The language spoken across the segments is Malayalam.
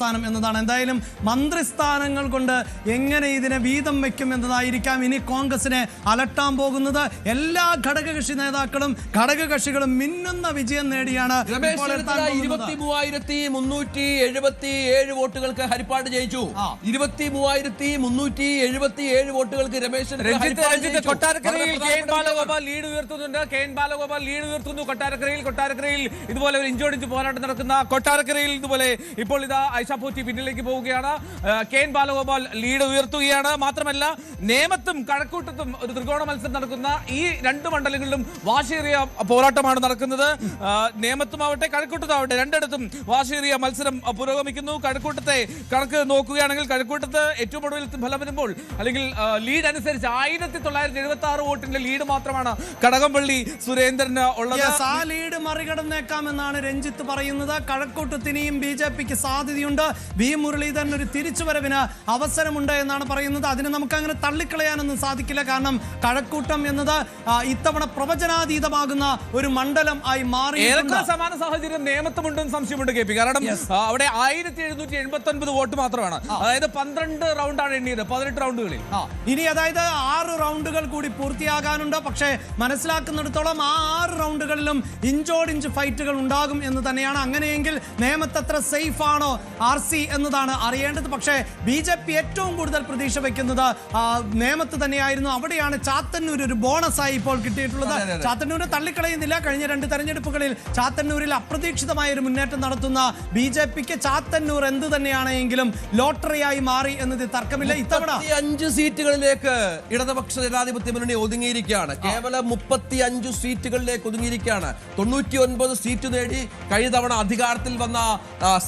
സ്ഥാനം എന്നതാണ്. എന്തായാലും മന്ത്രിസ്ഥാനങ്ങൾ കൊണ്ട് എങ്ങനെ ഇതിനെ വീതം വയ്ക്കും എന്നതായിരിക്കാം ഇനി കോൺഗ്രസിനെ അലട്ടാൻ പോകുന്നത്. എല്ലാ ഘടകകക്ഷി നേതാക്കളും ഘടകകക്ഷികളും മിന്നുന്ന വിജയം നേടിയാണ് 23,377 വോട്ടുകൾക്ക് ഹരിപ്പാട് ജയിച്ചു. 23,377 വോട്ടുകൾക്ക് രമേശ് കൊട്ടാരക്കരയിൽ ലീഡ് ഉയർത്തുന്നു. കൊട്ടാരക്കരയിൽ ഇതുപോലെ ഒരു ഇഞ്ചോടിഞ്ച് പോരാട്ടം നടക്കുന്ന കൊട്ടാരക്കരയിൽ ഇതുപോലെ ഇപ്പോൾ ഇതാ ഐഷ പോറ്റി പിന്നിലേക്ക് പോവുകയാണ്. കെ.എൻ. ബാലഗോപാൽ ലീഡ് ഉയർത്തുകയാണ്. മാത്രമല്ല നേമത്തും കഴക്കൂട്ടത്തും ഒരു ത്രികോണ മത്സരം നടക്കുന്ന ഈ രണ്ട് മണ്ഡലങ്ങളിലും വാശിയേറിയ പോരാട്ടമാണ് നടക്കുന്നത്. നേമത്തുമാവട്ടെ കഴക്കൂട്ടത്താവട്ടെ രണ്ടിടത്തും വാശിയേറിയ മത്സരം പുരോഗമിക്കുന്നു. കഴക്കൂട്ടത്തെ കണക്ക് നോക്കുകയാണെങ്കിൽ കഴക്കൂട്ടത്ത് ഏറ്റവും ഒടുവിൽ ഫലം വരുമ്പോൾ അല്ലെങ്കിൽ ലീഡ് അനുസരിച്ച് 1976 വോട്ടിന്റെ ലീഡ് മാത്രമാണ് കടകംപള്ളി സുരേന്ദ്രന് ഉള്ളത്. ആ ലീഡ് മറികടന്നേക്കാമെന്നാണ് രഞ്ജിത്ത് പറയുന്നത്. കഴക്കൂട്ടത്തിനെയും BJPക്ക് സാധ്യതയുണ്ട്. വി മുരളീധരൻ ഒരു തിരിച്ചുവരവിന് അവസരമുണ്ട് എന്നാണ് പറയുന്നത്. അതിന് നമുക്ക് അങ്ങനെ തള്ളിക്കളയാനൊന്നും സാധിക്കില്ല. കാരണം കഴക്കൂട്ടം എന്നത് ഇത്തവണ പ്രവചനാതീതമാകുന്ന ഒരു മണ്ഡലം ആയി മാറി. സമാന സാഹചര്യം നേമത്തുമുണ്ടെന്ന് സംശയമുണ്ട് KP. കാരണം അവിടെ 1789 വോട്ട് മാത്രമാണ്. അതായത് 12 റൗണ്ടാണ് എണ്ണിയത് 18 റൗണ്ടുകളിൽ. ഇനി അതായത് 6 റൗണ്ടുകൾ കൂടി പൂർത്തിയാകാനുണ്ട്. പക്ഷേ മനസ്സിലാക്കുന്നിടത്തോളം ആ 6 റൗണ്ടുകളിലും ഇഞ്ചോടിഞ്ച് ഫൈറ്റുകൾ ഉണ്ടാകും എന്ന് തന്നെയാണ്. അങ്ങനെയെങ്കിൽ നേമത്തത്ര സേഫ് ആണോ RC എന്നതാണ് അറിയേണ്ടത്. പക്ഷേ BJP ഏറ്റവും കൂടുതൽ പ്രതീക്ഷ വയ്ക്കുന്നത് നേമത്ത് തന്നെയായിരുന്നു. അവിടെയാണ് ചാത്തന്നൂർ ഒരു ബോണസായി ഇപ്പോൾ കിട്ടിയിട്ടുള്ളത്. ചാത്തന്നൂരിനെ തള്ളിക്കളയുന്നില്ല. കഴിഞ്ഞ 2 തെരഞ്ഞെടുപ്പുകളിൽ ചാത്തന്നൂരിൽ അപ്രതീക്ഷിതമായ ഒരു മുന്നേറ്റം നടത്തുന്ന BJPക്ക് ചാത്തന്നൂർ എന്ത് തന്നെയാണെങ്കിലും ലോട്ടറിയായി മാറി എന്നതിൽ തർക്കമില്ല. ഇത്തവണ 5 സീറ്റുകളിലേക്ക് ഇടതുപക്ഷ ജനാധിപത്യ മുന്നണി ഒതുങ്ങിയിരിക്കുകയാണ്. കേവലം 35 സീറ്റുകളിലേക്ക് ഒതുങ്ങിയിരിക്കുകയാണ്. 99 സീറ്റ് നേടി കഴിഞ്ഞ തവണ അധികാരത്തിൽ വന്ന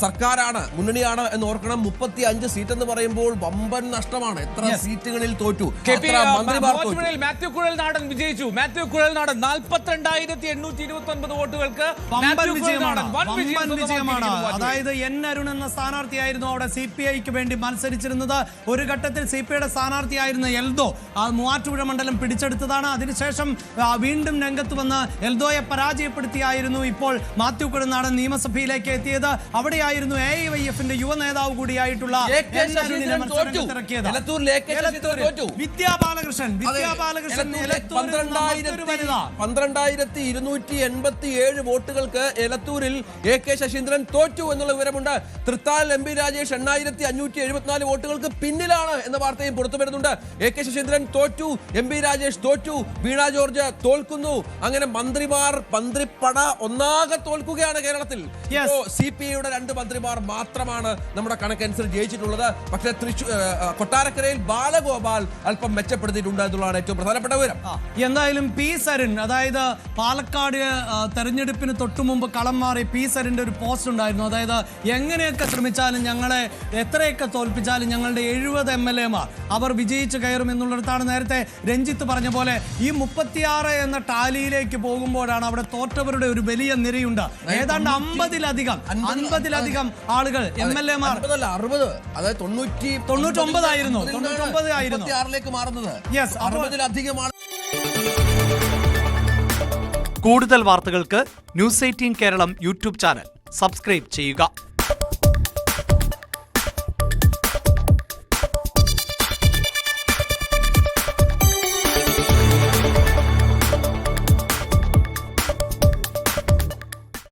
സർക്കാരാണ്, മുന്നണിയാണ് എന്ന് ഓർക്കണം. 35 സീറ്റ് എന്ന് പറയുമ്പോൾ വമ്പൻ നഷ്ടമാണ്. എത്ര സീറ്റുകളിൽ തോറ്റു. മാത്യു കുഴൽനാടൻ വിജയിച്ചു. മാത്യു കുഴൽനാടൻ 42,829 വോട്ടുകൾക്ക് വിജയമാണ്. അതായത് N. അരുൺ എന്ന സ്ഥാനാർത്ഥിയായിരുന്നു അവിടെ CPIക്ക് വേണ്ടി മത്സരിച്ചിരുന്നത്. ഒരു ഘട്ടത്തിൽ CPIയുടെ സ്ഥാനാർത്ഥിയായിരുന്ന എൽദോ മൂവാറ്റുപുഴ മണ്ഡലം പിടിച്ചെടുത്തതാണ്. അതിനുശേഷം വീണ്ടും രംഗത്ത് വന്ന് എൽദോയെ പരാജയപ്പെടുത്തിയായിരുന്നു ഇപ്പോൾ മാത്യു കുഴൽനാടൻ നിയമസഭയിലേക്ക് എത്തിയത്. അവിടെയായിരുന്നു AIYFന്റെ യുവ നേതാവ് കൂടിയായിട്ടുള്ള വിദ്യാബാലകൃഷ്ണൻ 12,287 വോട്ടുകൾക്ക് എലത്തൂരിൽ AK ശശീന്ദ്രൻ തോറ്റു എന്നുള്ള വിവരമുണ്ട്. തൃത്താൽ MP രാജേഷ് 8,574 വോട്ടുകൾക്ക് പിന്നിലാണ് എന്ന വാർത്തയും പുറത്തു വരുന്നുണ്ട്. AK ശശീന്ദ്രൻ തോറ്റു, MP രാജേഷ് തോറ്റു, വീണ ജോർജ് തോൽക്കുന്നു. അങ്ങനെ മന്ത്രിപ്പട ഒന്നാകെ തോൽക്കുകയാണ് കേരളത്തിൽ. CPIയുടെ 2 മന്ത്രിമാർ മാത്രമാണ് നമ്മുടെ കണക്കനുസരിച്ച് ജയിച്ചിട്ടുള്ളത്. പക്ഷേ കൊട്ടാരക്കരയിൽ ബാലഗോപാൽ അല്പം മെച്ചപ്പെടുത്തിയിട്ടുണ്ട് എന്നുള്ളതാണ് ഏറ്റവും പ്രധാനപ്പെട്ട വിവരം. എന്തായാലും P. സരിൻ, അതായത് പാലക്കാട് തെരഞ്ഞെടുപ്പിന് തൊട്ടു മുമ്പ് കളം മാറി P. സരിന്റെ ഒരു പോസ്റ്റ് ഉണ്ടായിരുന്നു. അതായത് എങ്ങനെയൊക്കെ ശ്രമിച്ചാലും ഞങ്ങളെ എത്രയൊക്കെ തോൽപ്പിച്ചാലും ഞങ്ങളുടെ 70 MLAമാർ അവർ വിജയിച്ചു കയറും എന്നുള്ളിടത്താണ് നേരത്തെ രഞ്ജിത്ത് പറഞ്ഞ പോലെ ഈ 36 എന്ന ടാലിയിലേക്ക് പോകുമ്പോഴാണ് അവിടെ തോറ്റവരുടെ ഒരു വലിയ നിരയുണ്ട്. ഏതാണ്ട് 50-ലധികം ആളുകൾ MLAമാർ 60, അതായത് 99 ആയിരുന്നു മാറുന്നത്. കൂടുതൽ വാർത്തകൾക്ക് News 18 Keralam YouTube channel subscribe ചെയ്യുക.